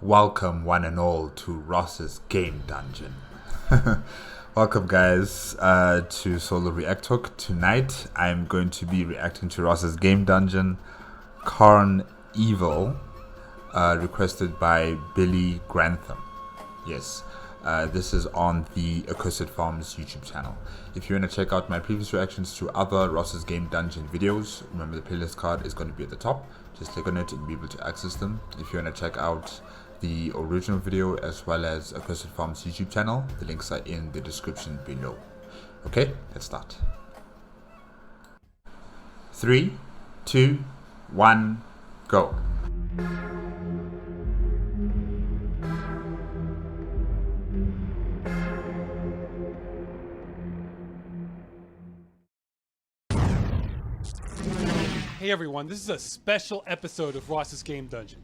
Welcome one and all to Ross's Game Dungeon. Welcome guys to Solo ReacTalk. Tonight I'm going to be reacting to Ross's Game Dungeon, CarnEvil, requested by Billy Grantham. Yes, this is on the Accursed Farms YouTube channel. If you want to check out my previous reactions to other Ross's Game Dungeon videos, remember the playlist card is going to be at the top. Just click on it and be able to access them. If you want to check out the original video as well as Accursed Farms YouTube channel, the links are in the description below. Okay, let's start. 3, 2, 1, go. Hey everyone, this is a special episode of Ross's Game Dungeon.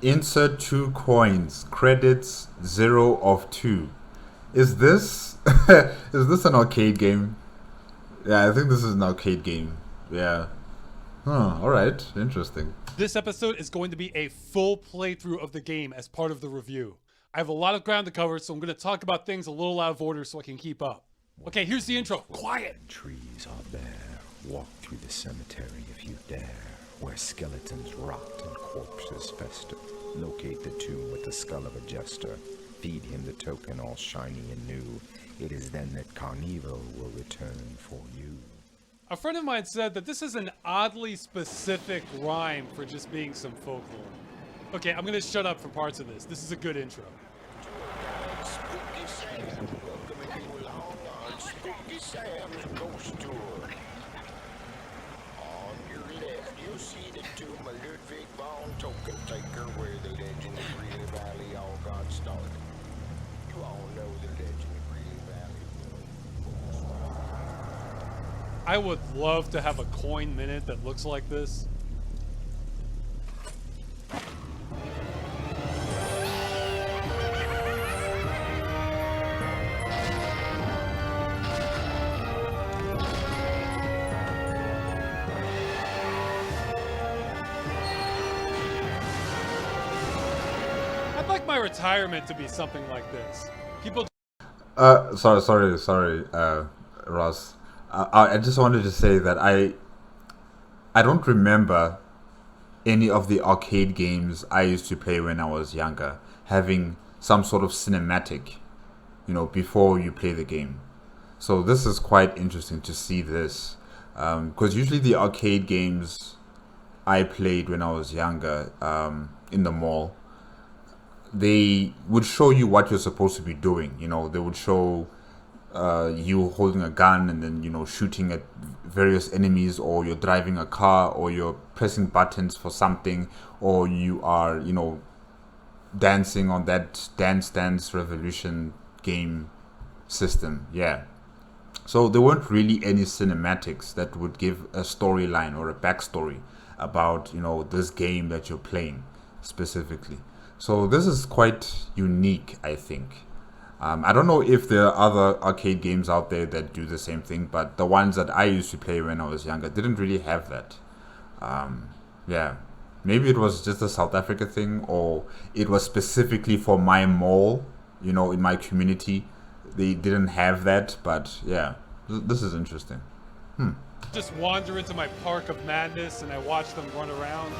Insert 2 coins. Credits 0 of 2. Is this is this an arcade game? Yeah, I think this is an arcade game. Yeah. Huh, alright. Interesting. This episode is going to be a full playthrough of the game as part of the review. I have a lot of ground to cover, so I'm going to talk about things a little out of order so I can keep up. Okay, here's the intro. Quiet! Trees are bare. Walk through the cemetery if you dare, where skeletons rot and corpses fester. Locate the tomb with the skull of a jester. Feed him the token all shiny and new. It is then that CarnEvil will return for you. A friend of mine said that this is an oddly specific rhyme for just being some folklore. Okay, I'm going to shut up for parts of this. This is a good intro. Spooky Sam, welcoming you along on Spooky Sam's Ghost Tour. On your left, you'll see the tomb of Ludwig von Tokkentakker, where the legend of Greeley Valley all got started. You all know the legend of Greeley Valley. I would love to have a coin minute that looks like this. I'd like my retirement to be something like this. People. Sorry, Ross. I just wanted to say that I don't remember any of the arcade games I used to play when I was younger having some sort of cinematic, before you play the game. So this is quite interesting to see this, because usually the arcade games I played when I was younger, in the mall, they would show you what you're supposed to be doing. They would show you holding a gun and then shooting at various enemies, or you're driving a car, or you're pressing buttons for something, or you are dancing on that Dance Dance Revolution game system. Yeah, so there weren't really any cinematics that would give a storyline or a backstory about this game that you're playing specifically. So this is quite unique, I think. I don't know if there are other arcade games out there that do the same thing, but the ones that I used to play when I was younger didn't really have that. Yeah, maybe it was just a South Africa thing, or it was specifically for my mall, in my community. They didn't have that, but yeah, this is interesting. Just wander into my park of madness and I watch them run around.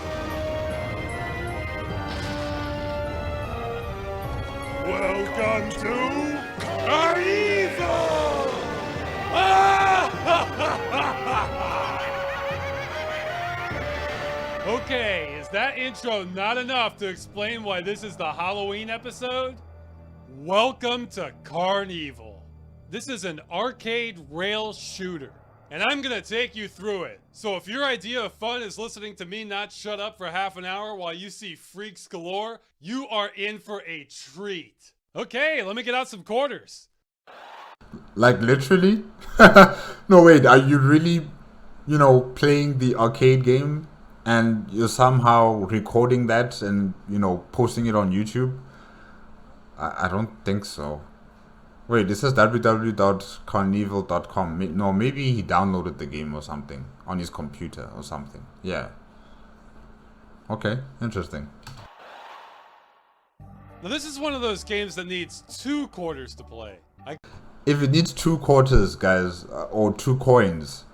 Welcome to CarnEvil! Okay, is that intro not enough to explain why this is the Halloween episode? Welcome to CarnEvil. This is an arcade rail shooter, and I'm gonna take you through it. So if your idea of fun is listening to me not shut up for half an hour while you see freaks galore, you are in for a treat. Okay, let me get out some quarters. Like literally? No, wait, are you really, playing the arcade game and you're somehow recording that and, posting it on YouTube? I don't think so. Wait, this is www.carnevil.com. No, maybe he downloaded the game or something on his computer or something. Yeah. Okay, interesting. Now this is one of those games that needs 2 quarters to play. If it needs 2 quarters, guys, or 2 coins,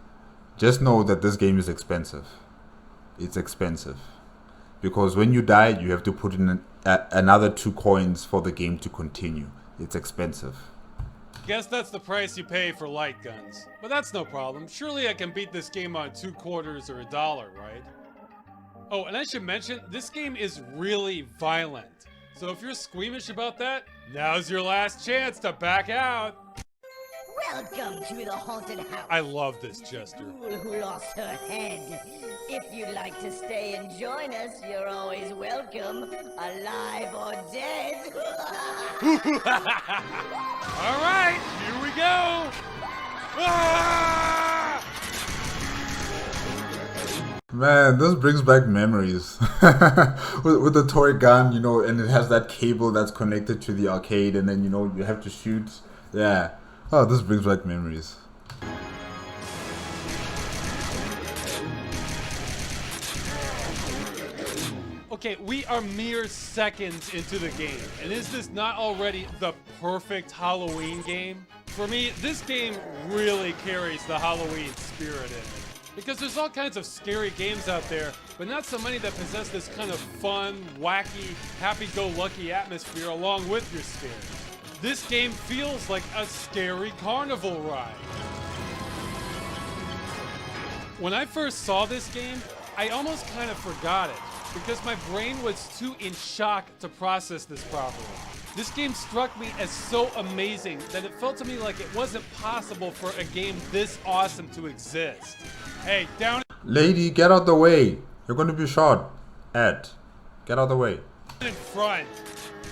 just know that this game is expensive. It's expensive. Because when you die, you have to put in another 2 coins for the game to continue. It's expensive. Guess that's the price you pay for light guns. But that's no problem. Surely I can beat this game on 2 quarters or $1, right? Oh, and I should mention, this game is really violent. So if you're squeamish about that, now's your last chance to back out. Welcome to the haunted house. I love this jester. Who lost her head. If you'd like to stay and join us, you're always welcome, alive or dead. All right, here we go. Ah! Man, this brings back memories. with the toy gun, you know, and it has that cable that's connected to the arcade, and then, you know, you have to shoot. Yeah. Oh, this brings back memories. Okay, we are mere seconds into the game, and is this not already the perfect Halloween game? For me, this game really carries the Halloween spirit in it. Because there's all kinds of scary games out there, but not so many that possess this kind of fun, wacky, happy-go-lucky atmosphere along with your scares. This game feels like a scary carnival ride. When I first saw this game, I almost kind of forgot it, because my brain was too in shock to process this properly. This game struck me as so amazing that it felt to me like it wasn't possible for a game this awesome to exist. Hey, down Lady, get out the way. You're going to be shot at. Get out the way. in front.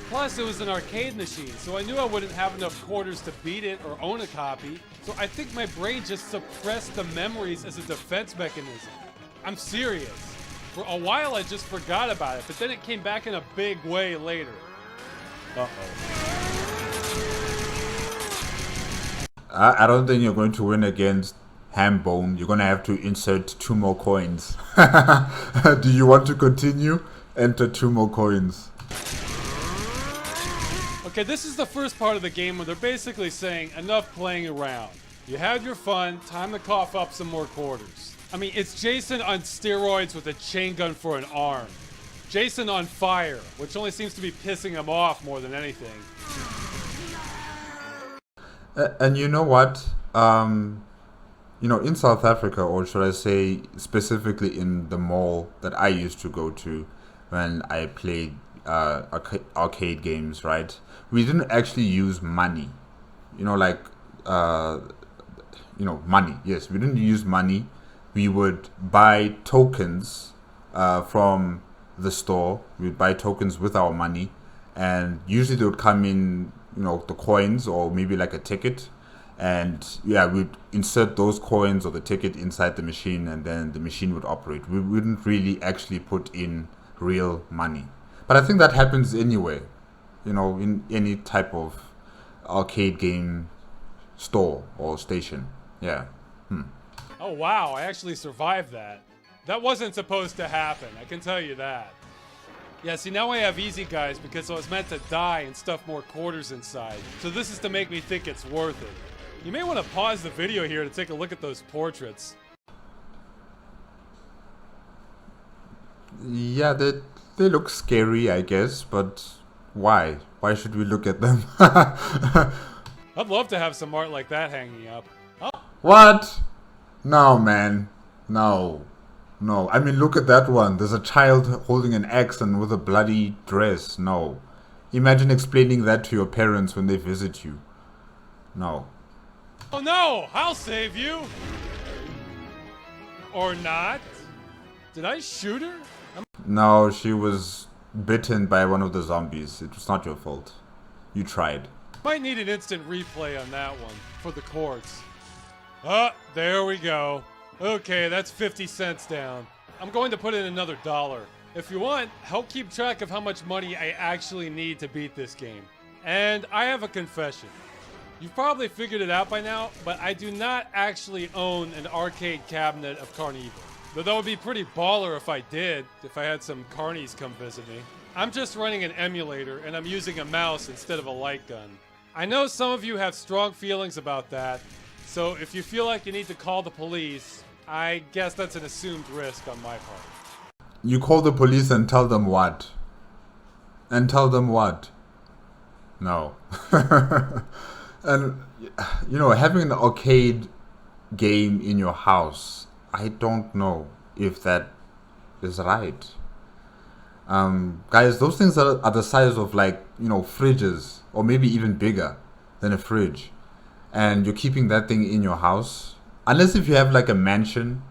Plus, it was an arcade machine, so I knew I wouldn't have enough quarters to beat it or own a copy, so I think my brain just suppressed the memories as a defense mechanism. I'm serious. For a while, I just forgot about it, but then it came back in a big way later. I don't think you're going to win against Hambone. You're going to have to insert 2 more coins. Do you want to continue? Enter 2 more coins. Okay, this is the first part of the game where they're basically saying, enough playing around. You had your fun, time to cough up some more quarters. I mean, it's Jason on steroids with a chain gun for an arm. Jason on fire, which only seems to be pissing him off more than anything. And you know what? You know, in South Africa, or should I say specifically in the mall that I used to go to when I played arcade games, right? We didn't actually use money. You know, like, money. Yes, we didn't use money. We would buy tokens from the store. We would buy tokens with our money. And usually they would come in, you know, the coins or maybe like a ticket. And yeah, we'd insert those coins or the ticket inside the machine, and then the machine would operate. We wouldn't really actually put in real money. But I think that happens anyway, you know, in any type of arcade game store or station. Yeah. Oh wow, I actually survived that. That wasn't supposed to happen, I can tell you that. Yeah, see, now I have easy guys because I was meant to die and stuff more quarters inside. So this is to make me think it's worth it. You may want to pause the video here to take a look at those portraits. Yeah, they look scary, I guess, but why? Why should we look at them? I'd love to have some art like that hanging up. Oh. What? No, man. No. I mean, look at that one. There's a child holding an axe and with a bloody dress. No. Imagine explaining that to your parents when they visit you. No. Oh no! I'll save you! Or not? Did I shoot her? No, she was bitten by one of the zombies. It was not your fault. You tried. Might need an instant replay on that one for the courts. Ah, there we go. Okay, that's 50 cents down. I'm going to put in another $1. If you want, help keep track of how much money I actually need to beat this game. And I have a confession. You've probably figured it out by now, but I do not actually own an arcade cabinet of CarnEvil. Though that would be pretty baller if I did, if I had some carnies come visit me. I'm just running an emulator and I'm using a mouse instead of a light gun. I know some of you have strong feelings about that, so if you feel like you need to call the police, I guess that's an assumed risk on my part. You call the police and tell them what? And tell them what? No. And, you know, having an arcade game in your house, I don't know if that is right. Guys, those things are the size of, like, you know, fridges, or maybe even bigger than a fridge. And you're keeping that thing in your house. Unless if you have like a mansion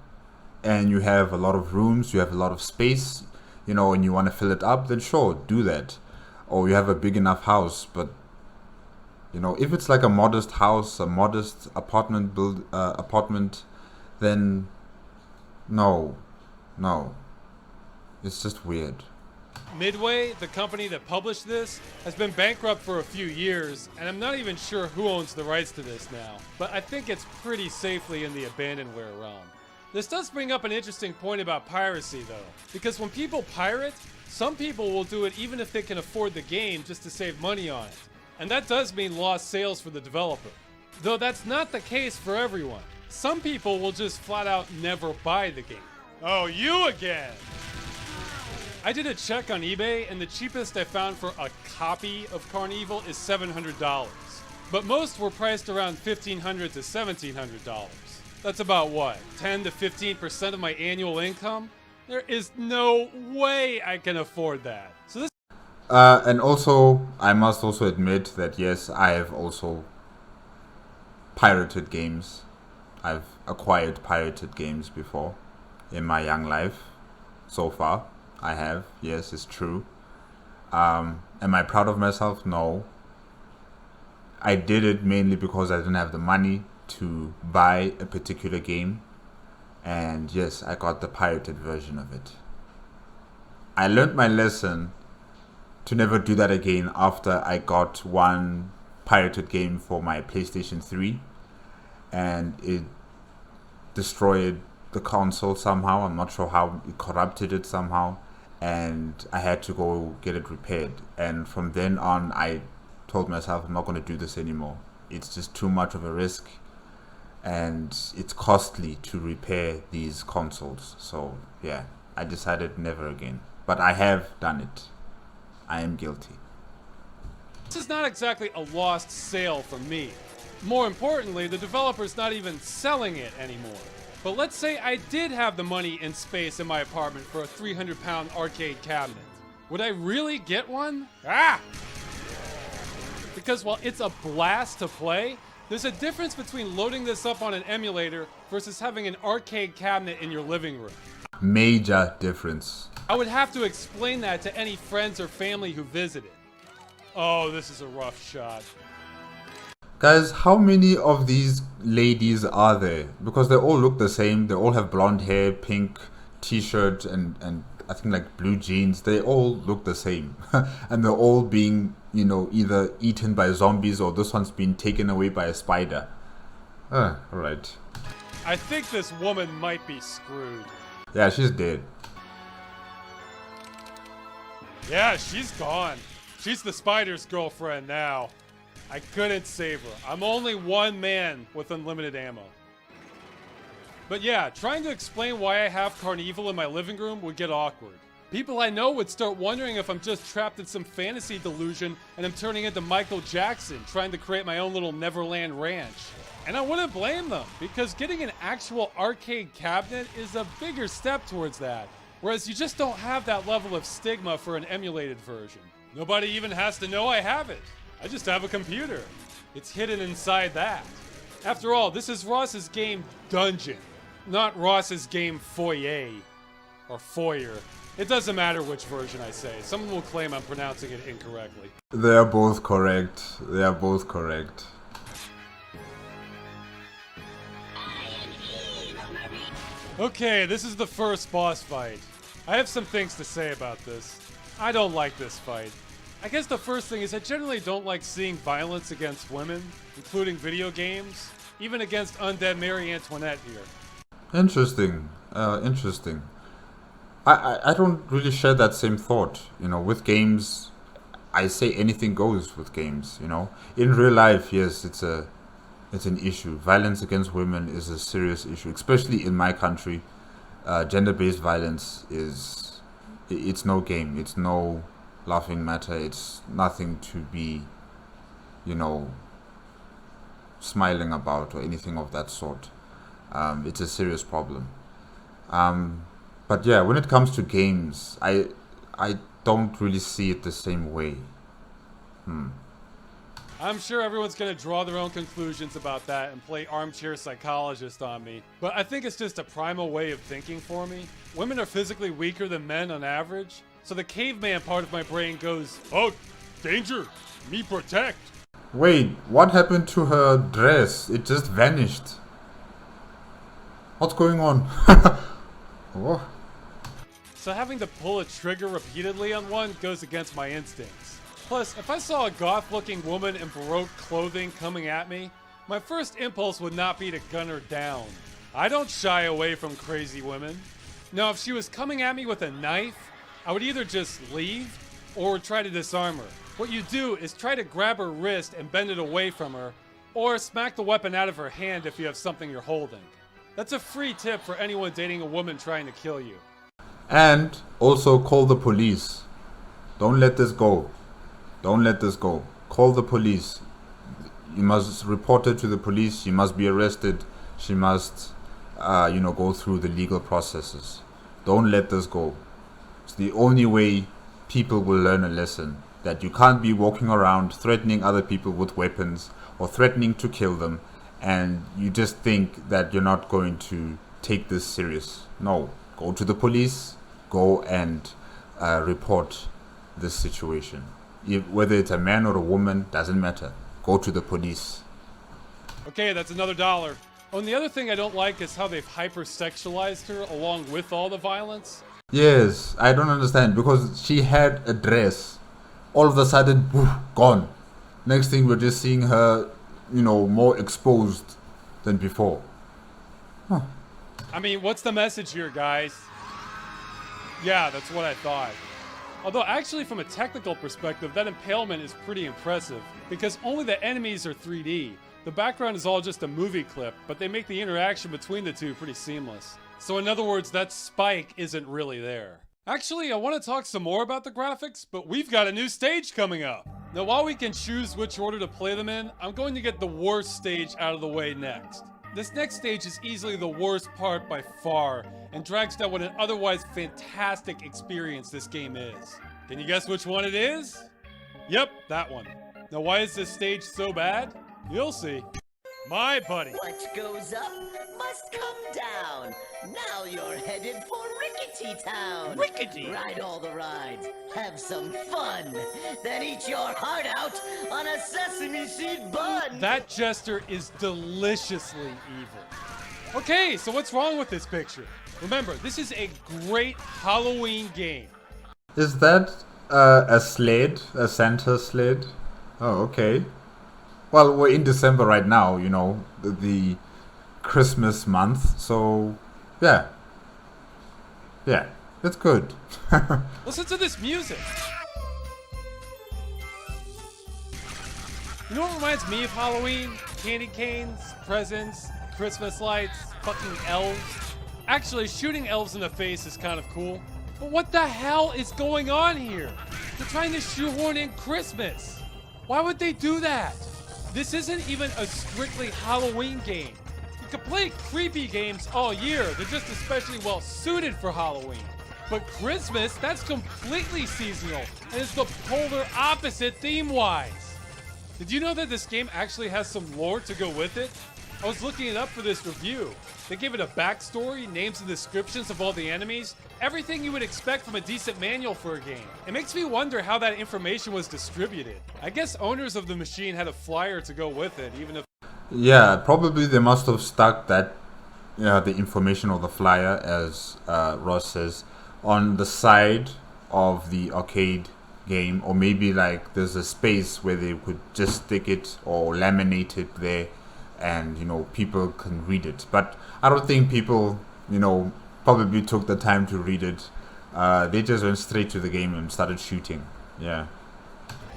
and you have a lot of rooms, you have a lot of space, you know, and you want to fill it up, then sure, do that. Or you have a big enough house. But, you know, if it's like a modest house, a modest apartment, then no. It's just weird. Midway, the company that published this, has been bankrupt for a few years, and I'm not even sure who owns the rights to this now, but I think it's pretty safely in the abandonware realm. This does bring up an interesting point about piracy, though, because when people pirate, some people will do it even if they can afford the game just to save money on it. And that does mean lost sales for the developer. Though that's not the case for everyone. Some people will just flat out never buy the game. Oh, you again! I did a check on eBay, and the cheapest I found for a copy of CarnEvil is $700. But most were priced around $1,500 to $1,700. That's about what, 10 to 15% of my annual income? There is no way I can afford that. So this. And also, I must also admit that yes, I have also pirated games. I've acquired pirated games before in my young life. So far, I have. Yes, it's true. Am I proud of myself? No. I did it mainly because I didn't have the money to buy a particular game. And yes, I got the pirated version of it. I learned my lesson to never do that again after I got one pirated game for my PlayStation 3. And it destroyed the console somehow. I'm not sure how. It corrupted it somehow. And I had to go get it repaired. And from then on, I told myself I'm not going to do this anymore. It's just too much of a risk. And it's costly to repair these consoles. So yeah, I decided never again. But I have done it. I am guilty. This is not exactly a lost sale for me. More importantly, the developer's not even selling it anymore. But let's say I did have the money and space in my apartment for a 300-pound arcade cabinet. Would I really get one? Because while it's a blast to play, there's a difference between loading this up on an emulator versus having an arcade cabinet in your living room. Major difference. I would have to explain that to any friends or family who visited. Oh, this is a rough shot. Guys, how many of these ladies are there? Because they all look the same. They all have blonde hair, pink t-shirt, and I think like blue jeans. They all look the same. And they're all being, you know, either eaten by zombies or this one's been taken away by a spider. Alright. I think this woman might be screwed. Yeah, she's dead. Yeah, she's gone. She's the spider's girlfriend now. I couldn't save her. I'm only one man with unlimited ammo. But yeah, trying to explain why I have CarnEvil in my living room would get awkward. People I know would start wondering if I'm just trapped in some fantasy delusion and I'm turning into Michael Jackson, trying to create my own little Neverland ranch. And I wouldn't blame them, because getting an actual arcade cabinet is a bigger step towards that. Whereas you just don't have that level of stigma for an emulated version. Nobody even has to know I have it. I just have a computer. It's hidden inside that. After all, this is Ross's game Dungeon, not Ross's game Foyer. Or Foyer. It doesn't matter which version I say. Someone will claim I'm pronouncing it incorrectly. They are both correct. They are both correct. Okay, this is the first boss fight. I have some things to say about this. I don't like this fight. I guess the first thing is I generally don't like seeing violence against women, including video games, even against undead Marie Antoinette here. Interesting. Interesting. I don't really share that same thought. With games, I say anything goes with games. In real life, yes, it's an issue. Violence against women is a serious issue, especially in my country. Gender-based violence it's no game. It's no laughing matter. It's nothing to be, smiling about or anything of that sort. It's a serious problem. But yeah, when it comes to games, I don't really see it the same way. I'm sure everyone's going to draw their own conclusions about that and play armchair psychologist on me, but I think it's just a primal way of thinking for me. Women are physically weaker than men on average, so the caveman part of my brain goes, oh, danger, me protect. Wait, what happened to her dress? It just vanished. What's going on? Oh. So having to pull a trigger repeatedly on one goes against my instincts. Plus, if I saw a goth-looking woman in Baroque clothing coming at me, my first impulse would not be to gun her down. I don't shy away from crazy women. Now, if she was coming at me with a knife, I would either just leave or try to disarm her. What you do is try to grab her wrist and bend it away from her, or smack the weapon out of her hand if you have something you're holding. That's a free tip for anyone dating a woman trying to kill you. And also call the police. Don't let this go. Don't let this go. Call the police. You must report her to the police. She must be arrested. She must, go through the legal processes. Don't let this go. It's the only way people will learn a lesson. That you can't be walking around threatening other people with weapons or threatening to kill them, and you just think that you're not going to take this serious. No. Go to the police. Go and report this situation. Whether it's a man or a woman, doesn't matter. Go to the police. Okay, that's another $1. Oh, and the other thing I don't like is how they've hypersexualized her along with all the violence. Yes, I don't understand, because she had a dress. All of a sudden, poof, gone. Next thing, we're just seeing her, more exposed than before. Huh. I mean, what's the message here, guys? Yeah, that's what I thought. Although actually from a technical perspective, that impalement is pretty impressive because only the enemies are 3D. The background is all just a movie clip, but they make the interaction between the two pretty seamless. So in other words, that spike isn't really there. Actually, I want to talk some more about the graphics, but we've got a new stage coming up. Now while we can choose which order to play them in, I'm going to get the worst stage out of the way next. This next stage is easily the worst part by far, and drags down what an otherwise fantastic experience this game is. Can you guess which one it is? Yep, that one. Now why is this stage so bad? You'll see. My buddy. What goes up must come down. Now you're headed for Rickety Town. Rickety! Ride all the rides, have some fun, then eat your heart out on a sesame seed bun. That jester is deliciously evil. Okay, so what's wrong with this picture? Remember, this is a great Halloween game. Is that a sled? A Santa sled? Oh, okay. Well, we're in December right now, the Christmas month, so yeah. Yeah, it's good. Listen to this music. You know what reminds me of Halloween? Candy canes, presents, Christmas lights, fucking elves. Actually, shooting elves in the face is kind of cool. But what the hell is going on here? They're trying to shoehorn in Christmas. Why would they do that? This isn't even a strictly Halloween game. You can play creepy games all year. They're just especially well suited for Halloween. But Christmas, that's completely seasonal and is the polar opposite theme-wise. Did you know that this game actually has some lore to go with it? I was looking it up for this review. They gave it a backstory, names and descriptions of all the enemies, everything you would expect from a decent manual for a game. It makes me wonder how that information was distributed. I guess owners of the machine had a flyer to go with it, even if... Yeah, probably they must have stuck that, the information of the flyer, as Ross says, on the side of the arcade game, or maybe like there's a space where they could just stick it or laminate it there, and people can read it. But I don't think people probably took the time to read it. They just went straight to the game and started shooting. Yeah.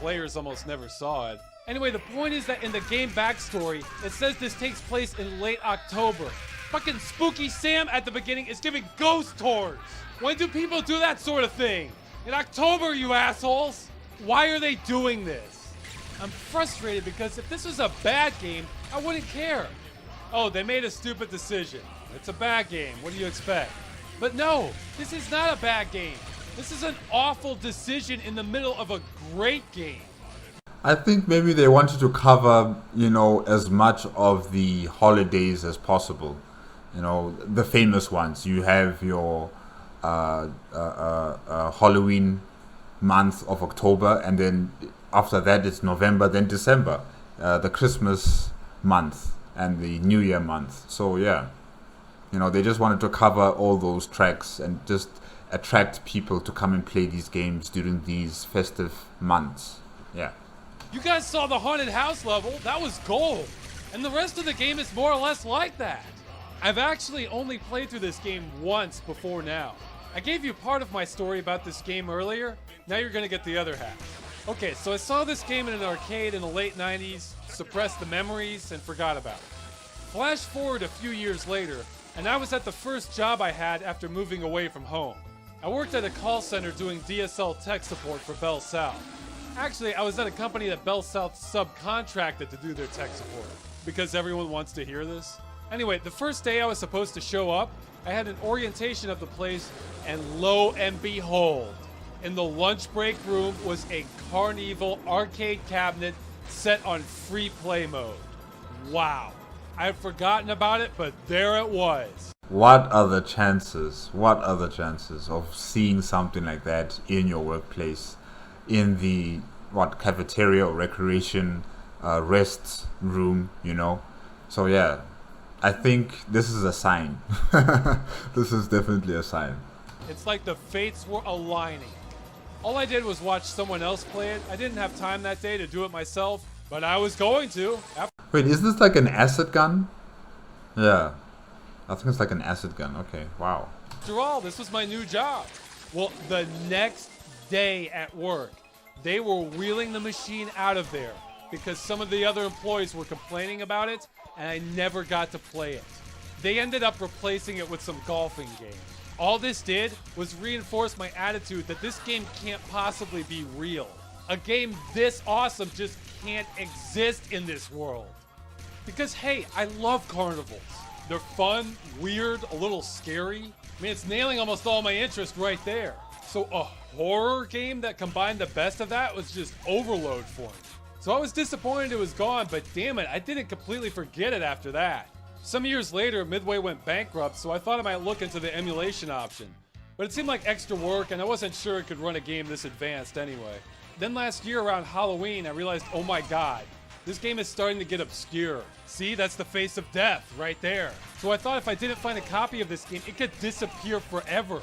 Players almost never saw it. Anyway, the point is that in the game backstory, it says this takes place in late October. Fucking Spooky Sam at the beginning is giving ghost tours. When do people do that sort of thing? In October, you assholes! Why are they doing this? I'm frustrated because if this was a bad game, I wouldn't care. Oh, they made a stupid decision. It's a bad game. What do you expect? But no, this is not a bad game. This is an awful decision in the middle of a great game. I think maybe they wanted to cover, as much of the holidays as possible. The famous ones. You have your Halloween month of October, and then after that it's November, then December, the Christmas month and the New Year month. So yeah, they just wanted to cover all those tracks and just attract people to come and play these games during these festive months. Yeah. You guys saw the haunted house level. That was gold. And the rest of the game is more or less like that. I've actually only played through this game once before now. I gave you part of my story about this game earlier. Now you're going to get the other half. Okay, so I saw this game in an arcade in the late 90s, suppressed the memories, and forgot about it. Flash forward a few years later, and I was at the first job I had after moving away from home. I worked at a call center doing DSL tech support for Bell South. Actually, I was at a company that Bell South subcontracted to do their tech support, because everyone wants to hear this. Anyway, the first day I was supposed to show up, I had an orientation of the place, and lo and behold, in the lunch break room was a CarnEvil arcade cabinet set on free play mode. Wow. I had forgotten about it, but there it was. What are the chances of seeing something like that in your workplace, in the cafeteria or recreation rest room, So yeah, I think this is a sign. This is definitely a sign. It's like the fates were aligning. All I did was watch someone else play it. I didn't have time that day to do it myself, but I was going to. Wait, is this like an acid gun? Yeah, I think it's like an acid gun. Okay, wow. After all, this was my new job. Well, the next day at work, they were wheeling the machine out of there because some of the other employees were complaining about it, and I never got to play it. They ended up replacing it with some golfing game. All this did was reinforce my attitude that this game can't possibly be real. A game this awesome just can't exist in this world. Because hey, I love carnivals. They're fun, weird, a little scary. I mean, it's nailing almost all my interest right there. So a horror game that combined the best of that was just overload for me. So I was disappointed it was gone, but damn it, I didn't completely forget it after that. Some years later, Midway went bankrupt, so I thought I might look into the emulation option. But it seemed like extra work, and I wasn't sure it could run a game this advanced anyway. Then last year around Halloween, I realized, oh my god, this game is starting to get obscure. See, that's the face of death right there. So I thought if I didn't find a copy of this game, it could disappear forever.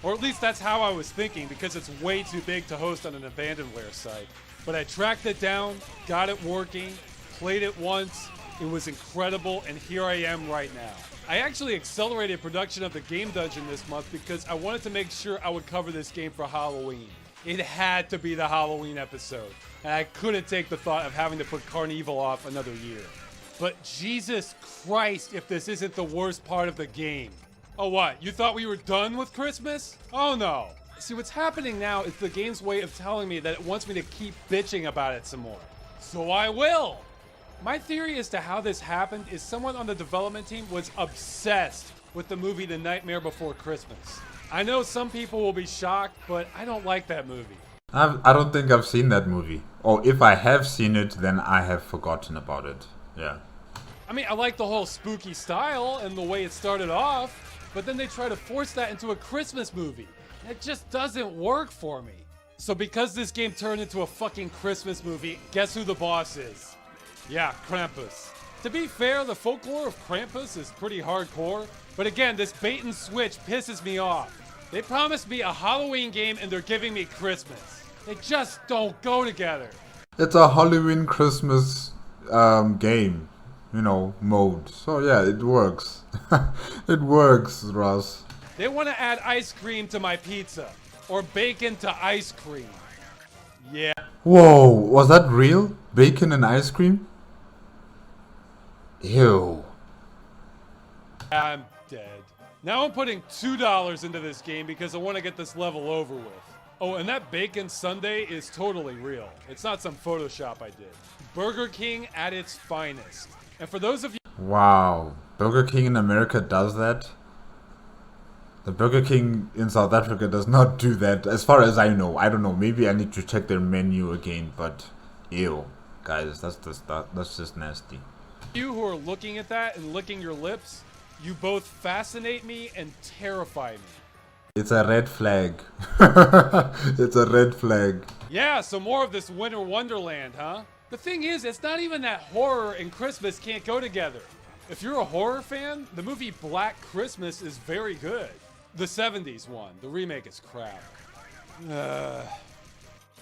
Or at least that's how I was thinking, because it's way too big to host on an abandonware site. But I tracked it down, got it working, played it once. It was incredible, and here I am right now. I actually accelerated production of the game dungeon this month because I wanted to make sure I would cover this game for Halloween. It had to be the Halloween episode, and I couldn't take the thought of having to put CarnEvil off another year. But Jesus Christ, if this isn't the worst part of the game. Oh what, you thought we were done with Christmas? Oh no. See, what's happening now is the game's way of telling me that it wants me to keep bitching about it some more. So I will! My theory as to how this happened is someone on the development team was obsessed with the movie The Nightmare Before Christmas. I know some people will be shocked, but I don't like that movie. I don't think I've seen that movie. Or if I have seen it, then I have forgotten about it. Yeah. I mean, I like the whole spooky style and the way it started off, but then they try to force that into a Christmas movie. It just doesn't work for me. So because this game turned into a fucking Christmas movie, guess who the boss is? Yeah, Krampus. To be fair, the folklore of Krampus is pretty hardcore, but again, this bait and switch pisses me off. They promised me a Halloween game and they're giving me Christmas. They just don't go together. It's a Halloween Christmas game, mode. So yeah, it works. It works, Ross. They want to add ice cream to my pizza. Or bacon to ice cream. Yeah. Whoa, was that real? Bacon and ice cream? Ew. I'm dead. Now I'm putting $2 into this game because I want to get this level over with. Oh, and that bacon sundae is totally real. It's not some Photoshop I did. Burger King at its finest. And for those of you... Wow. Burger King in America does that? The Burger King in South Africa does not do that, as far as I know. I don't know. Maybe I need to check their menu again, but ew. Guys, that's just nasty. You who are looking at that and licking your lips, you both fascinate me and terrify me. It's a red flag. It's a red flag. Yeah, so more of this winter wonderland, huh? The thing is, it's not even that horror and Christmas can't go together. If you're a horror fan, the movie Black Christmas is very good. The 70s one. The remake is crap.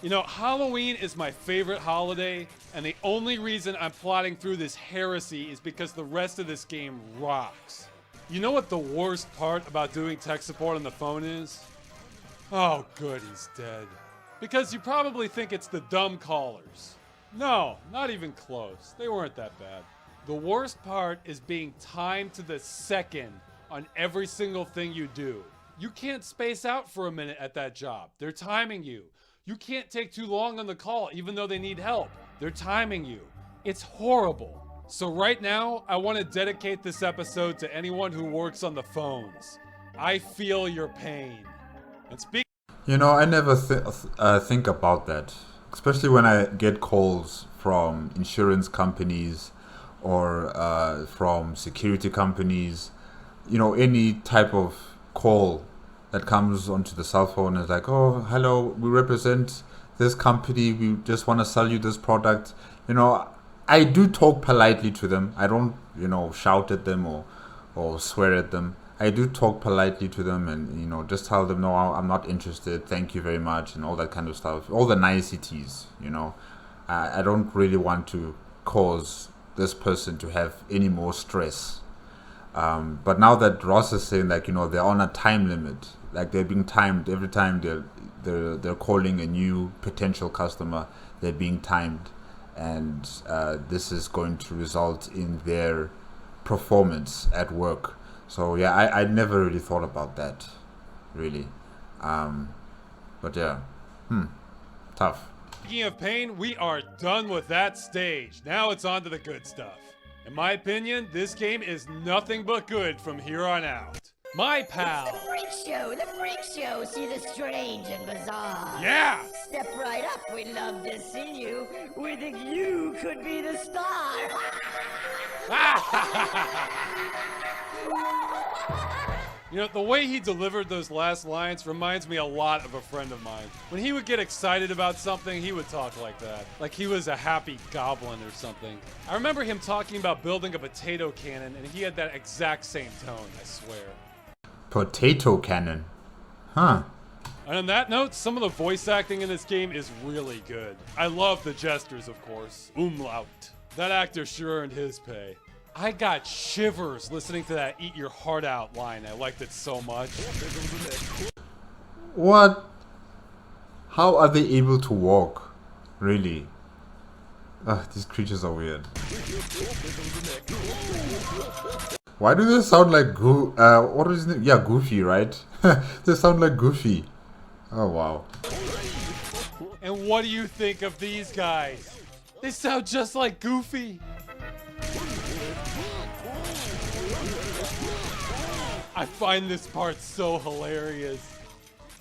You know, Halloween is my favorite holiday, and the only reason I'm plotting through this heresy is because the rest of this game rocks. You know what the worst part about doing tech support on the phone is? Oh, good, he's dead. Because you probably think it's the dumb callers. No, not even close. They weren't that bad. The worst part is being timed to the second on every single thing you do. You can't space out for a minute at that job. They're timing you. You can't take too long on the call even though they need help. They're timing you. It's horrible. So right now, I want to dedicate this episode to anyone who works on the phones. I feel your pain. And speak. You know, I never think about that. Especially when I get calls from insurance companies or from security companies. You know, any type of call that comes onto the cell phone is like, oh, hello, we represent this company. We just want to sell you this product. You know, I do talk politely to them. I don't, you know, shout at them or swear at them. I do talk politely to them and, you know, just tell them, no, I'm not interested. Thank you very much. And all that kind of stuff. All the niceties, you know. I don't really want to cause this person to have any more stress. But now that Ross is saying, like, you know, they're on a time limit, like they're being timed every time they're calling a new potential customer, they're being timed, and this is going to result in their performance at work. So yeah, I never really thought about that, really. But yeah, tough. Speaking of pain, we are done with that stage. Now it's on to the good stuff. In my opinion, this game is nothing but good from here on out. My pal. It's the freak show, the freak show. See the strange and bizarre. Yeah. Step right up. We'd love to see you. We think you could be the star. You know, the way he delivered those last lines reminds me a lot of a friend of mine. When he would get excited about something, he would talk like that. Like he was a happy goblin or something. I remember him talking about building a potato cannon, and he had that exact same tone, I swear. Potato cannon? Huh. And on that note, some of the voice acting in this game is really good. I love the gestures, of course. Umlaut. That actor sure earned his pay. I got shivers listening to that "Eat Your Heart Out" line. I liked it so much. What? How are they able to walk? Really? These creatures are weird. Why do they sound like what is his name? Yeah, Goofy, right? They sound like Goofy. Oh, wow. And what do you think of these guys? They sound just like Goofy. I find this part so hilarious.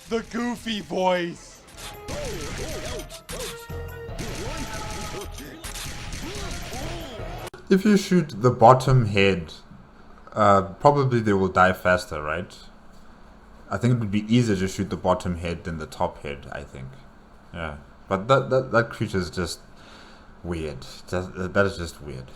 The Goofy voice. If you shoot the bottom head, probably they will die faster, right? I think it would be easier to shoot the bottom head than the top head, I think. Yeah. But that creature is just weird. That is just weird.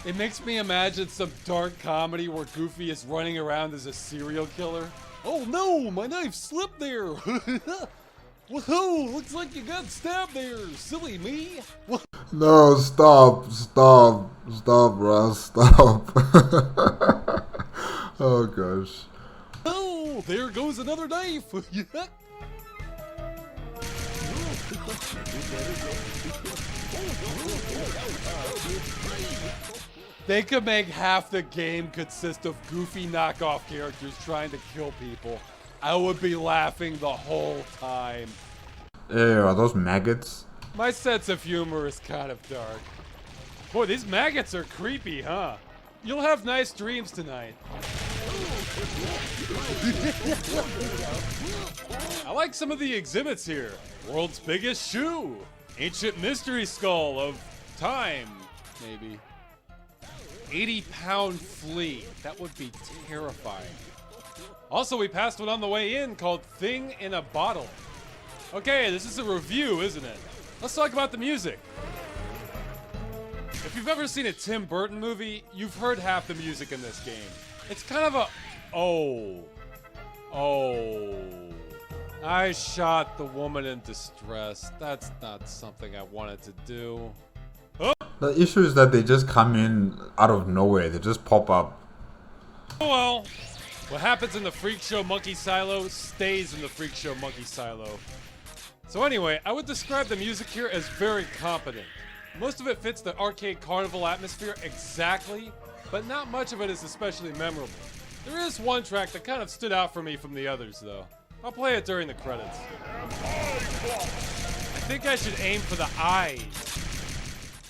It makes me imagine some dark comedy where Goofy is running around as a serial killer. Oh no, my knife slipped there. Whoa, looks like you got stabbed there, silly me. No, stop, Russ, stop. Oh gosh. Oh, there goes another knife. They could make half the game consist of goofy knockoff characters trying to kill people. I would be laughing the whole time. Are those maggots? My sense of humor is kind of dark. Boy, these maggots are creepy, huh? You'll have nice dreams tonight. I like some of the exhibits here. World's biggest shoe. Ancient mystery skull of time, maybe. 80-pound flea. That would be terrifying. Also, we passed one on the way in called Thing in a Bottle. Okay, this is a review, isn't it? Let's talk about the music. If you've ever seen a Tim Burton movie, you've heard half the music in this game. It's kind of a... Oh. I shot the woman in distress. That's not something I wanted to do. Oh. The issue is that they just come in out of nowhere. They just pop up. Oh well. What happens in the Freak Show Monkey Silo stays in the Freak Show Monkey Silo. So anyway, I would describe the music here as very competent. Most of it fits the arcade carnival atmosphere exactly, but not much of it is especially memorable. There is one track that kind of stood out for me from the others, though. I'll play it during the credits. I think I should aim for the eyes.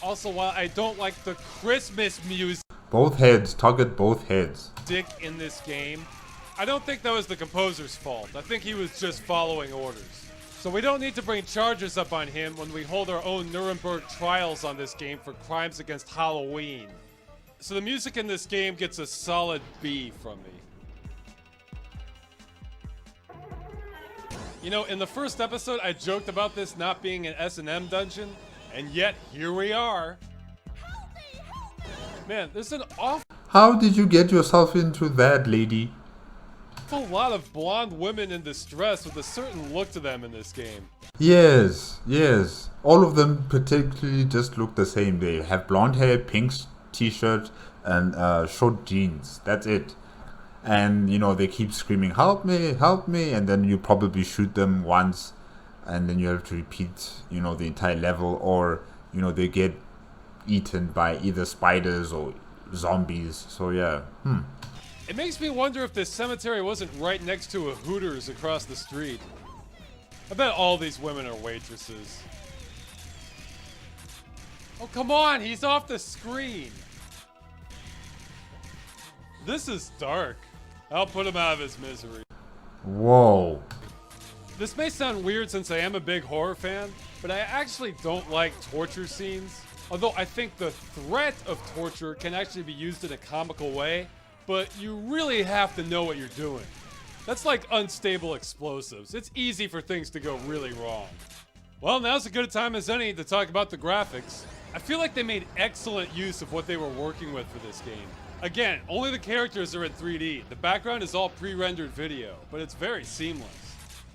Also, while I don't like the Christmas music Both heads, target both heads. in this game, I don't think that was the composer's fault. I think he was just following orders. So we don't need to bring charges up on him when we hold our own Nuremberg trials on this game for crimes against Halloween. So the music in this game gets a solid B from me. You know, in the first episode, I joked about this not being an S&M dungeon, and yet here we are. Man, there's an awful How did you get yourself into that, lady? lot of blonde women in distress with a certain look to them in this game. Yes. All of them particularly just look the same. They have blonde hair, pink t-shirt, and short jeans. That's it. And, you know, they keep screaming, help me, and then you probably shoot them once, and then you have to repeat, you know, the entire level, or, you know, they get eaten by either spiders or zombies. So, yeah. It makes me wonder if this cemetery wasn't right next to a Hooters across the street. I bet all these women are waitresses. Oh, come on, he's off the screen. This is dark. I'll put him out of his misery. Whoa. This may sound weird since I am a big horror fan, but I actually don't like torture scenes. Although I think the threat of torture can actually be used in a comical way, but you really have to know what you're doing. That's like unstable explosives. It's easy for things to go really wrong. Well, now's as good a time as any to talk about the graphics. I feel like they made excellent use of what they were working with for this game. Again, only the characters are in 3D. The background is all pre-rendered video, but it's very seamless.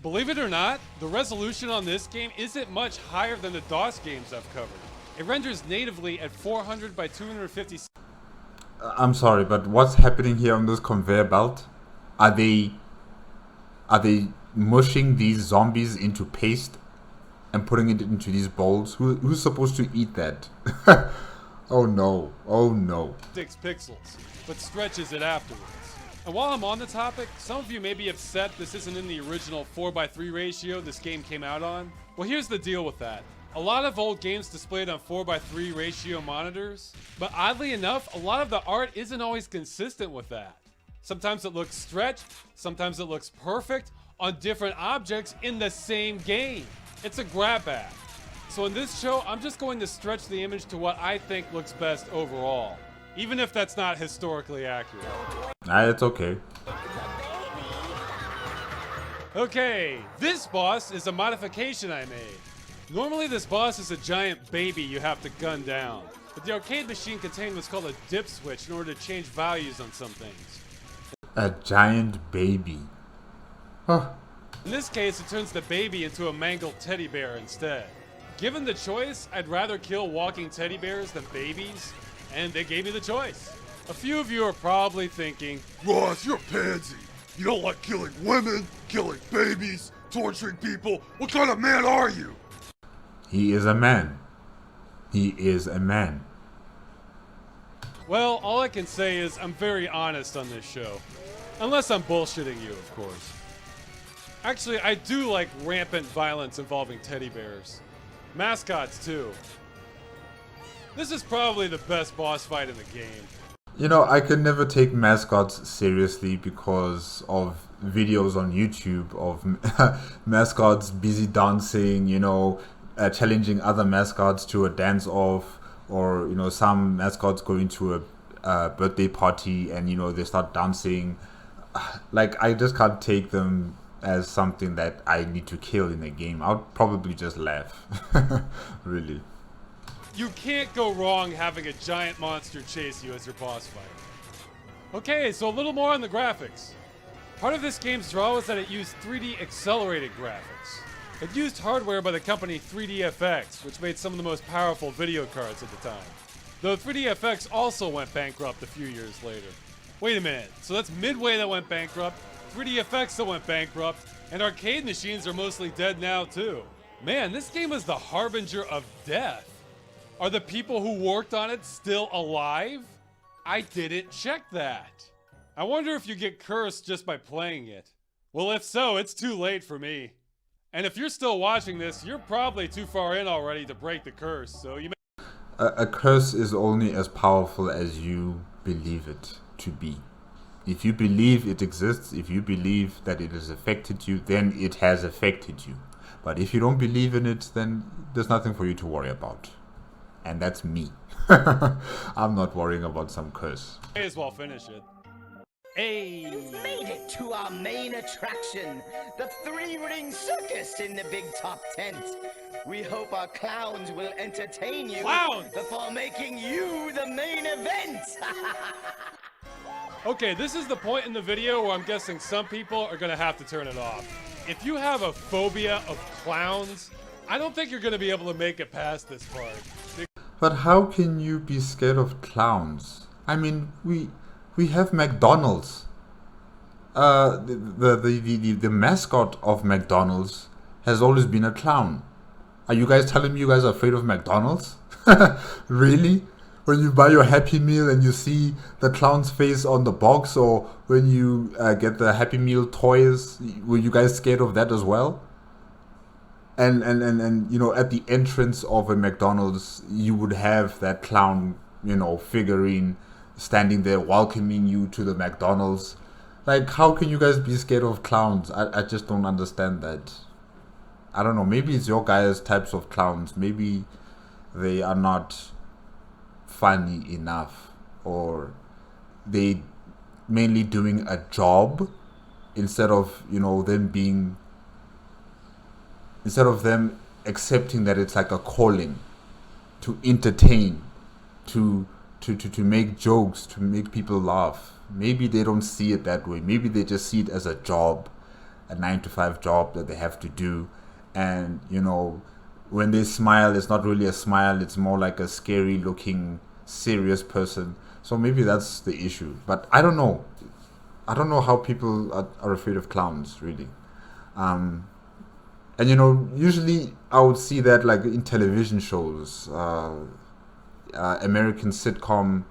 Believe it or not, the resolution on this game isn't much higher than the DOS games I've covered. It renders natively at 400 by 250. I'm sorry, but what's happening here on this conveyor belt? Are they mushing these zombies into paste and putting it into these bowls? Who's supposed to eat that? Oh no. 6 pixels, but stretches it afterwards. And while I'm on the topic, some of you may be upset this isn't in the original 4:3 ratio this game came out on. Well, here's the deal with that. A lot of old games displayed on 4:3 ratio monitors, but oddly enough, a lot of the art isn't always consistent with that. Sometimes it looks stretched, sometimes it looks perfect on different objects in the same game. It's a grab bag. So in this show, I'm just going to stretch the image to what I think looks best overall, even if that's not historically accurate. It's okay. Okay, this boss is a modification I made. Normally this boss is a giant baby you have to gun down, but the arcade machine contained what's called a dip switch in order to change values on some things. A giant baby. Huh. In this case, it turns the baby into a mangled teddy bear instead. Given the choice, I'd rather kill walking teddy bears than babies, and they gave me the choice. A few of you are probably thinking, Ross, you're a pansy. You don't like killing women, killing babies, torturing people. What kind of man are you? He is a man. He is a man. well, all I can say is I'm very honest on this show. Unless I'm bullshitting you, of course. Actually, I do like rampant violence involving teddy bears. Mascots, too. This is probably the best boss fight in the game. You know, I can never take mascots seriously because of videos on YouTube of mascots busy dancing, you know, challenging other mascots to a dance-off, or, you know, some mascots going to a birthday party and, you know, they start dancing. Like, I just can't take them as something that I need to kill in a game. I'll probably just laugh. Really. You can't go wrong having a giant monster chase you as your boss fight. Okay, so a little more on the graphics. Part of this game's draw was that it used 3D accelerated graphics. It used hardware by the company 3DFX, which made some of the most powerful video cards at the time. Though 3DFX also went bankrupt a few years later. Wait a minute, so that's Midway that went bankrupt, 3DFX that went bankrupt, and arcade machines are mostly dead now too. Man, this game is the harbinger of death. Are the people who worked on it still alive? I didn't check that. I wonder if you get cursed just by playing it. Well, if so, it's too late for me. And if you're still watching this, you're probably too far in already to break the curse, so you may... A curse is only as powerful as you believe it to be. If you believe it exists, if you believe that it has affected you, then it has affected you. But if you don't believe in it, then there's nothing for you to worry about. And that's me. I'm not worrying about some curse. May as well finish it. Hey! You've made it to our main attraction, the three-ring circus in the big top tent. We hope our clowns will entertain you Clowns! before making you the main event. Okay, this is the point in the video where I'm guessing some people are gonna have to turn it off. If you have a phobia of clowns, I don't think you're gonna be able to make it past this part. But how can you be scared of clowns? I mean, we have McDonald's. The mascot of McDonald's has always been a clown. Are you guys telling me you guys are afraid of McDonald's? Really? When you buy your Happy Meal and you see the clown's face on the box, or when you get the Happy Meal toys, were you guys scared of that as well? And you know, at the entrance of a McDonald's, you would have that clown, you know, figurine standing there welcoming you to the McDonald's. Like, how can you guys be scared of clowns? I just don't understand that. I don't know, maybe it's your guys' types of clowns. Maybe they are not funny enough, or they mainly doing a job instead of, you know, them accepting that it's like a calling to entertain, to make jokes, to make people laugh. Maybe they don't see it that way. Maybe they just see it as a job, a 9-to-5 job that they have to do. And, you know, when they smile, it's not really a smile. It's more like a scary looking, serious person. So maybe that's the issue. But I don't know. I don't know how people are afraid of clowns, really. And, you know, usually I would see that like in television shows, American sitcom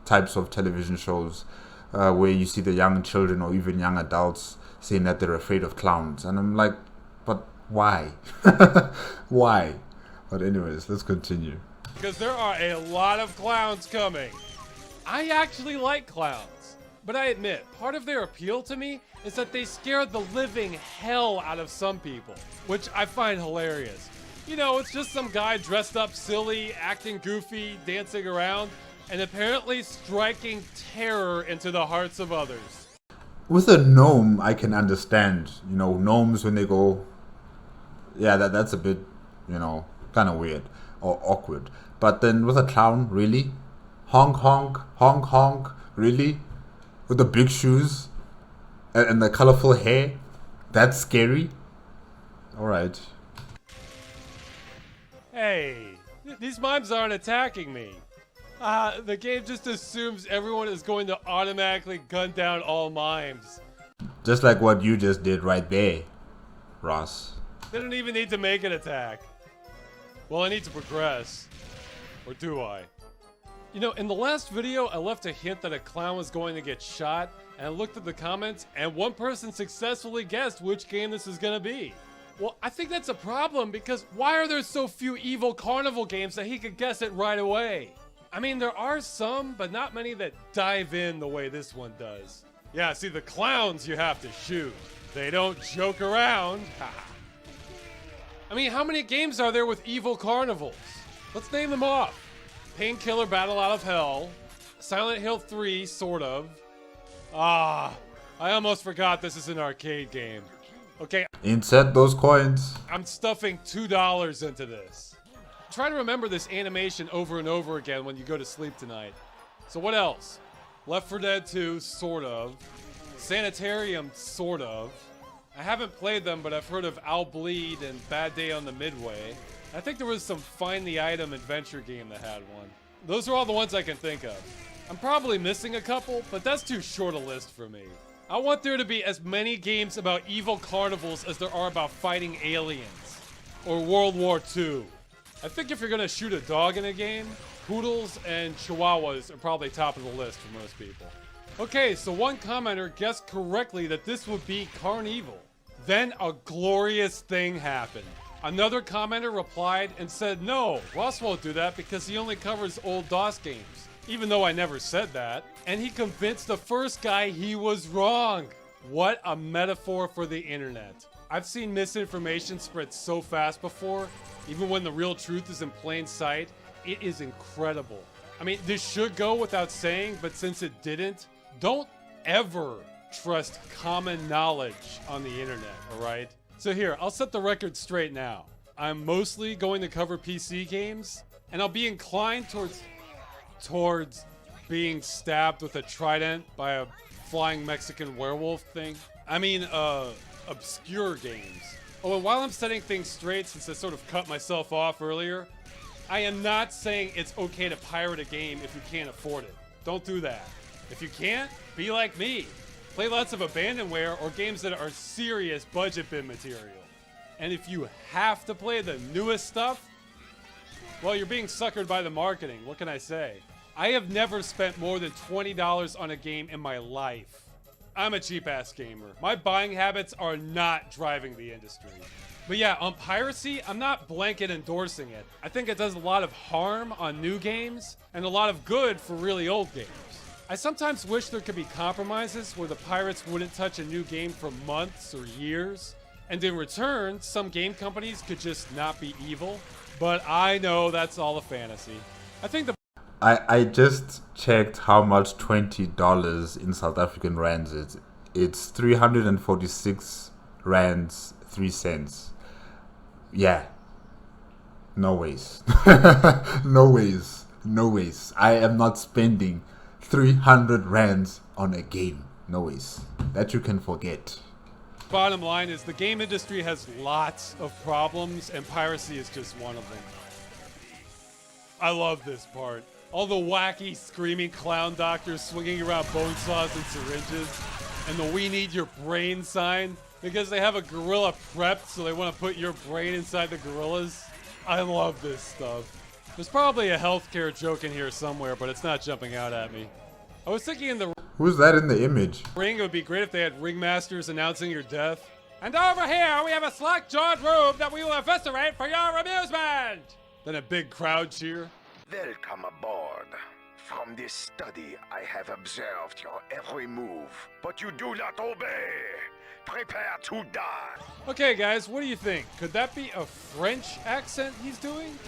types of television shows, where you see the young children or even young adults saying that they're afraid of clowns. And I'm like, but why? Why? But anyways, let's continue. Because there are a lot of clowns coming. I actually like clowns, but I admit, part of their appeal to me is that they scare the living hell out of some people, which I find hilarious. You know, it's just some guy dressed up silly, acting goofy, dancing around, and apparently striking terror into the hearts of others. With a gnome, I can understand. You know, gnomes when they go, yeah, that's a bit, you know, kind of weird or awkward. But then with a clown, really? Honk, honk, honk, honk, really? With the big shoes and the colorful hair? That's scary? Alright. Hey, these mimes aren't attacking me. The game just assumes everyone is going to automatically gun down all mimes. Just like what you just did right there, Ross. They don't even need to make an attack. Well, I need to progress. Or do I? You know, in the last video, I left a hint that a clown was going to get shot, and I looked at the comments, and one person successfully guessed which game this is gonna be. Well, I think that's a problem, because why are there so few evil CarnEvil games that he could guess it right away? I mean, there are some, but not many that dive in the way this one does. Yeah, see, the clowns you have to shoot. They don't joke around. I mean, how many games are there with evil CarnEvils? Let's name them off. Painkiller Battle Out of Hell. Silent Hill 3, sort of. I almost forgot this is an arcade game. Okay. Insert those coins. I'm stuffing $2 into this. Try to remember this animation over and over again when you go to sleep tonight. So what else? Left 4 Dead 2, sort of. Sanitarium, sort of. I haven't played them, but I've heard of I'll Bleed and Bad Day on the Midway. I think there was some Find the Item adventure game that had one. Those are all the ones I can think of. I'm probably missing a couple, but that's too short a list for me. I want there to be as many games about evil CarnEvils as there are about fighting aliens. Or World War II. I think if you're gonna shoot a dog in a game, poodles and chihuahuas are probably top of the list for most people. Okay, so one commenter guessed correctly that this would be CarnEvil. Then a glorious thing happened. Another commenter replied and said, no, Ross won't do that because he only covers old DOS games. Even though I never said that. And he convinced the first guy he was wrong. What a metaphor for the internet. I've seen misinformation spread so fast before, even when the real truth is in plain sight. It is incredible. I mean, this should go without saying, but since it didn't, don't ever trust common knowledge on the internet, alright? So here, I'll set the record straight now. I'm mostly going to cover PC games, and I'll be inclined towards being stabbed with a trident by a flying Mexican werewolf thing. I mean, obscure games. Oh, and while I'm setting things straight, since I sort of cut myself off earlier, I am not saying it's okay to pirate a game if you can't afford it. Don't do that. If you can't, be like me. Play lots of abandonware or games that are serious budget bin material. And if you have to play the newest stuff, well, you're being suckered by the marketing. What can I say? I have never spent more than $20 on a game in my life. I'm a cheap-ass gamer. My buying habits are not driving the industry. But yeah, on piracy, I'm not blanket endorsing it. I think it does a lot of harm on new games and a lot of good for really old games. I sometimes wish there could be compromises where the pirates wouldn't touch a new game for months or years, and in return, some game companies could just not be evil. But I know that's all a fantasy. I think the I just checked how much $20 in South African rands is. It's 346 rands 3 cents. Yeah. No ways. No ways. No ways. I am not spending 300 rands on a game. No ways. That you can forget. bottom line is the game industry has lots of problems, and piracy is just one of them. I love this part. All the wacky, screaming clown doctors swinging around bone saws and syringes, and the "we need your brain" sign because they have a gorilla prepped, so they want to put your brain inside the gorillas. I love this stuff. There's probably a healthcare joke in here somewhere, but it's not jumping out at me. I was thinking in the Who's that in the image? ring, it would be great if they had ringmasters announcing your death. And over here, we have a slack-jawed rube that we will eviscerate for your amusement! Then a big crowd cheer. Welcome aboard. From this study, I have observed your every move, but you do not obey. Prepare to die. Okay, guys, what do you think? Could that be a French accent he's doing?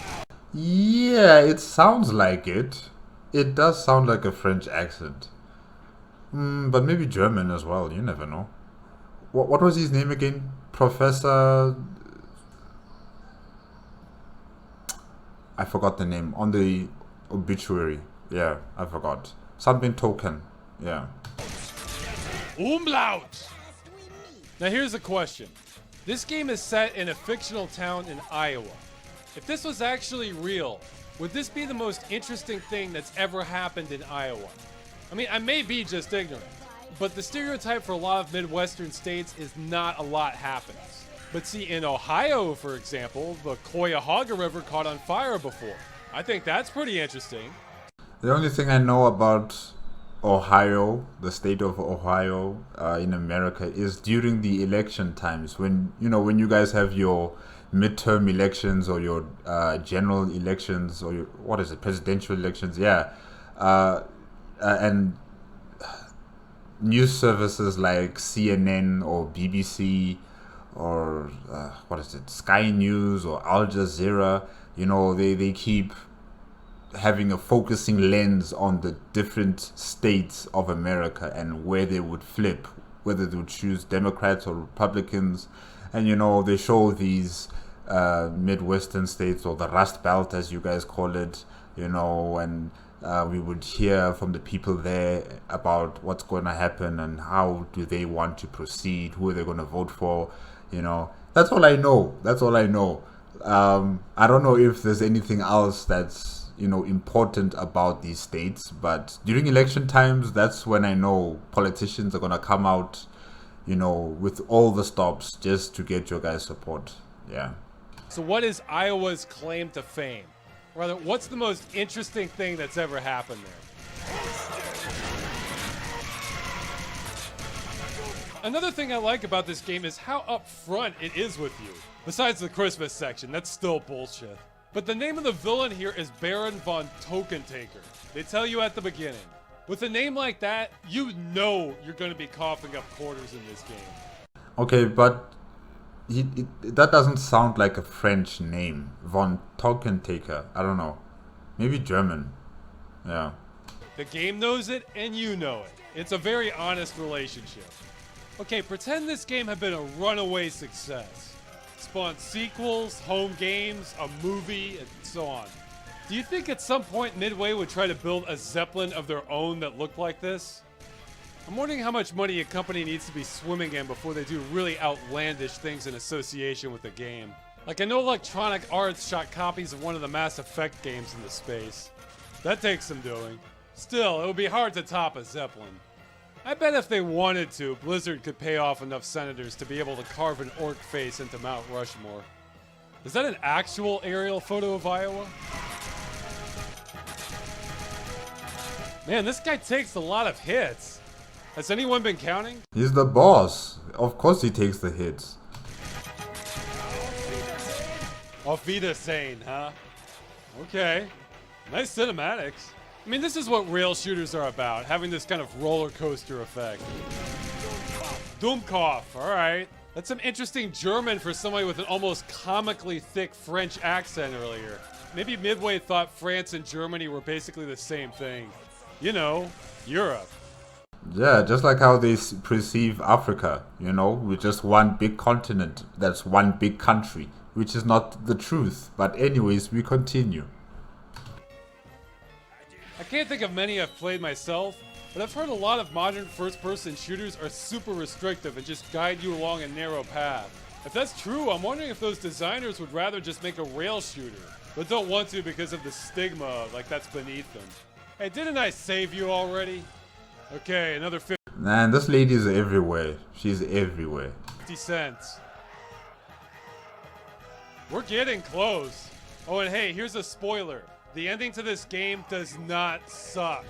Yeah, it sounds like it. It does sound like a French accent. But maybe German as well, you never know. What was his name again? Professor... I forgot the name. On the obituary. Yeah, I forgot. Something token. Yeah. Umlaut! Now here's a question. This game is set in a fictional town in Iowa. If this was actually real, Would this be the most interesting thing that's ever happened in Iowa? I mean, I may be just ignorant, but the stereotype for a lot of Midwestern states is not a lot happens. But see, in Ohio, for example, the Cuyahoga River caught on fire before. I think that's pretty interesting. The only thing I know about Ohio, the state of Ohio in America, is during the election times when you guys have your midterm elections or your general elections or your presidential elections, and news services like CNN or BBC or Sky News or Al Jazeera, they keep having a focusing lens on the different states of America and where they would flip, whether they would choose Democrats or Republicans. And they show these Midwestern states, or the Rust Belt as you guys call it, and we would hear from the people there about what's going to happen and how do they want to proceed, who are they going to vote for. That's all I know. I don't know if there's anything else that's important about these states, but during election times, that's when I know politicians are going to come out with all the stops just to get your guys' support. Yeah. So what is Iowa's claim to fame? Rather, what's the most interesting thing that's ever happened there? Another thing I like about this game is how upfront it is with you. Besides the Christmas section, that's still bullshit. But the name of the villain here is Baron von Tokkentakker. They tell you at the beginning. With a name like that, you know you're going to be coughing up quarters in this game. Okay, but that doesn't sound like a French name. Von Tokkentakker. I don't know. Maybe German. Yeah. The game knows it, and you know it. It's a very honest relationship. Okay, pretend this game had been a runaway success. Spawned sequels, home games, a movie, and so on. Do you think at some point Midway would try to build a Zeppelin of their own that looked like this? I'm wondering how much money a company needs to be swimming in before they do really outlandish things in association with the game. Like, I know Electronic Arts shot copies of one of the Mass Effect games into space. That takes some doing. Still, it would be hard to top a Zeppelin. I bet if they wanted to, Blizzard could pay off enough senators to be able to carve an orc face into Mount Rushmore. Is that an actual aerial photo of Iowa? Man, this guy takes a lot of hits. Has anyone been counting? He's the boss. Of course he takes the hits. Auf Wiedersehen, huh? Okay. Nice cinematics. I mean, this is what rail shooters are about, having this kind of roller coaster effect. Dummkopf, alright. That's some interesting German for somebody with an almost comically thick French accent earlier. Maybe Midway thought France and Germany were basically the same thing. Europe. Yeah, just like how they perceive Africa, with just one big continent, that's one big country, which is not the truth. But anyways, we continue. I can't think of many I've played myself, but I've heard a lot of modern first-person shooters are super restrictive and just guide you along a narrow path. If that's true, I'm wondering if those designers would rather just make a rail shooter, but don't want to because of the stigma, like that's beneath them. Hey, didn't I save you already? Okay, another 50 Man, this lady is everywhere. She's everywhere. cents. We're getting close. Oh, and hey, here's a spoiler. The ending to this game does not suck.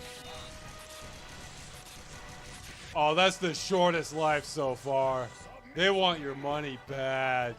Oh, that's the shortest life so far. They want your money bad.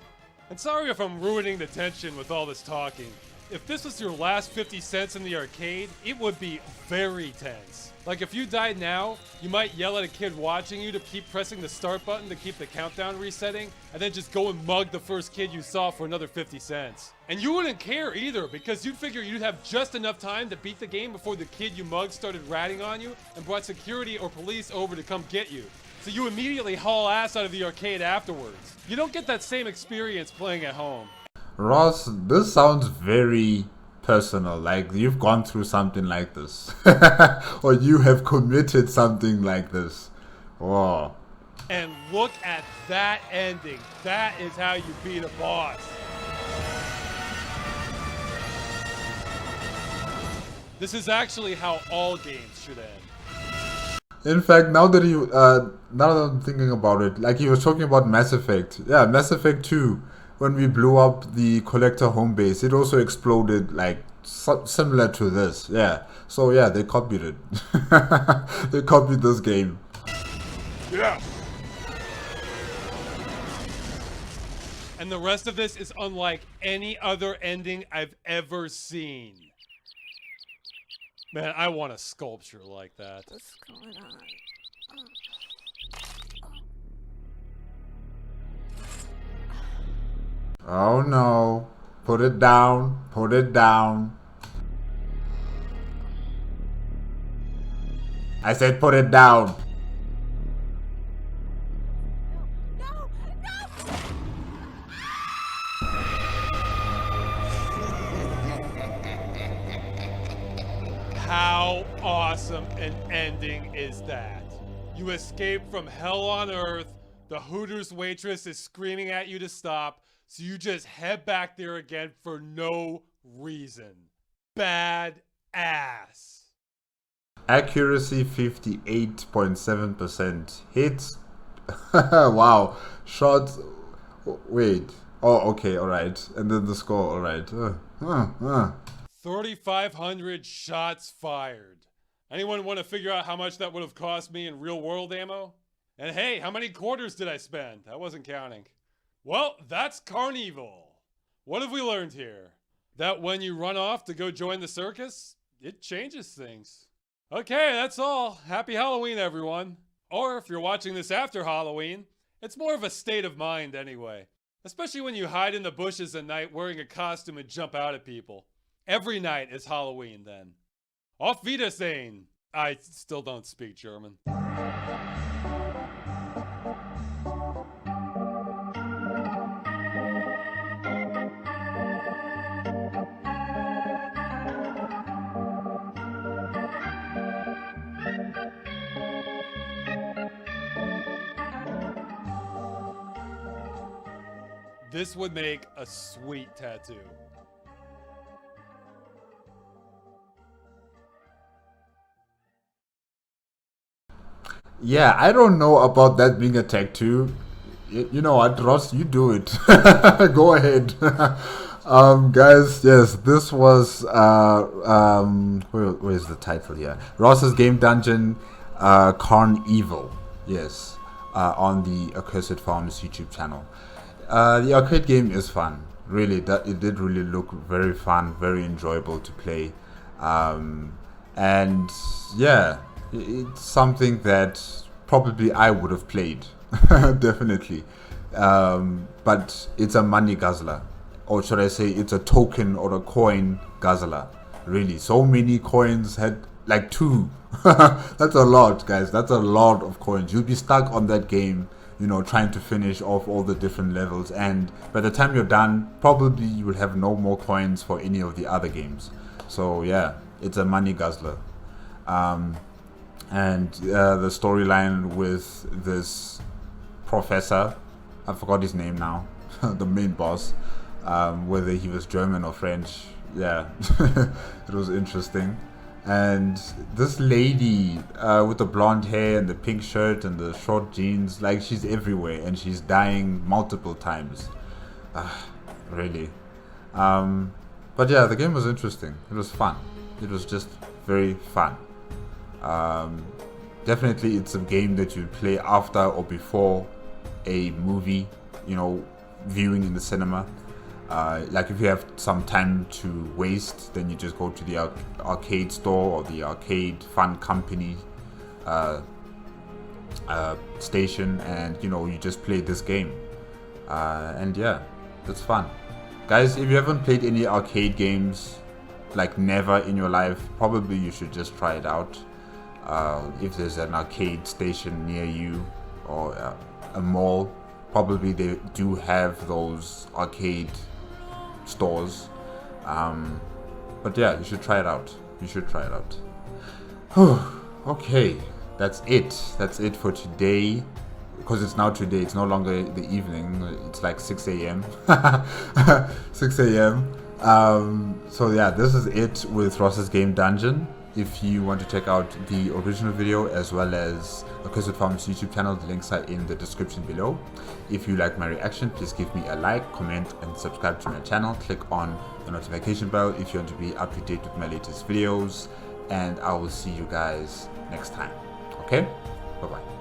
And sorry if I'm ruining the tension with all this talking. If this was your last 50 cents in the arcade, it would be very tense. Like if you died now, you might yell at a kid watching you to keep pressing the start button to keep the countdown resetting, and then just go and mug the first kid you saw for another 50 cents. And you wouldn't care either, because you'd figure you'd have just enough time to beat the game before the kid you mugged started ratting on you and brought security or police over to come get you. So you immediately haul ass out of the arcade afterwards. You don't get that same experience playing at home. Ross, this sounds very personal, like you've gone through something like this. Or you have committed something like this. Wow. And look at that ending. That is how you beat a boss. This is actually how all games should end. In fact, now that I'm thinking about it, like he was talking about Mass Effect. Yeah, Mass Effect 2, when we blew up the collector home base, it also exploded like similar to this. Yeah. So yeah, they copied it. They copied this game. Yeah. And the rest of this is unlike any other ending I've ever seen. Man, I want a sculpture like that. What's going on? Oh no. Put it down. Put it down. I said put it down. How awesome an ending is that? You escape from hell on earth, the Hooters waitress is screaming at you to stop, so you just head back there again for no reason. Bad ass. Accuracy 58.7%. Hits. Wow. Shots. Wait. Oh, okay, alright. And then the score, alright. 3,500 shots fired. Anyone want to figure out how much that would have cost me in real world ammo? And hey, how many quarters did I spend? I wasn't counting. Well, that's CarnEvil. What have we learned here? That when you run off to go join the circus, it changes things. Okay, that's all. Happy Halloween, everyone. Or if you're watching this after Halloween, it's more of a state of mind anyway. Especially when you hide in the bushes at night wearing a costume and jump out at people. Every night is Halloween then. Auf Wiedersehen. I still don't speak German. This would make a sweet tattoo. Yeah, I don't know about that being a tattoo. You know what, Ross, you do it. Go ahead. Guys, yes, this was where's the title here? Ross's Game Dungeon, CarnEvil. Yes, on the Accursed Farms YouTube channel. The arcade game is fun. Really, it did really look very fun, very enjoyable to play. And yeah, it's something that probably I would have played. Definitely. But it's a money guzzler. Or should I say it's a token or a coin guzzler. Really, so many coins, had like 2. That's a lot, guys. That's a lot of coins. You'll be stuck on that game, you know, trying to finish off all the different levels, and by the time you're done, probably you will have no more coins for any of the other games. So yeah, it's a money guzzler. And the storyline with this professor, I forgot his name now, the main boss, whether he was German or French, yeah, it was interesting. And this lady with the blonde hair and the pink shirt and the short jeans, like she's everywhere and she's dying multiple times. Really. But yeah, the game was interesting. It was fun. It was just very fun. Definitely it's a game that you play after or before a movie, you know, viewing in the cinema. Like if you have some time to waste, then you just go to the arcade store or the arcade fun company station, and you know, you just play this game. And yeah, it's fun. Guys, if you haven't played any arcade games, like never in your life, probably you should just try it out. If there's an arcade station near you or a mall, probably they do have those arcade stores. But yeah, you should try it out. You should try it out. Okay, that's it. That's it for today. Because it's now today, it's no longer the evening. It's like 6 a.m. 6 a.m. So yeah, this is it with Ross's Game Dungeon. If you want to check out the original video as well as Accursed Farm's YouTube channel, the links are in the description below. If you like my reaction, please give me a like, comment, and subscribe to my channel. Click on the notification bell if you want to be up to date with my latest videos. And I will see you guys next time. Okay? Bye-bye.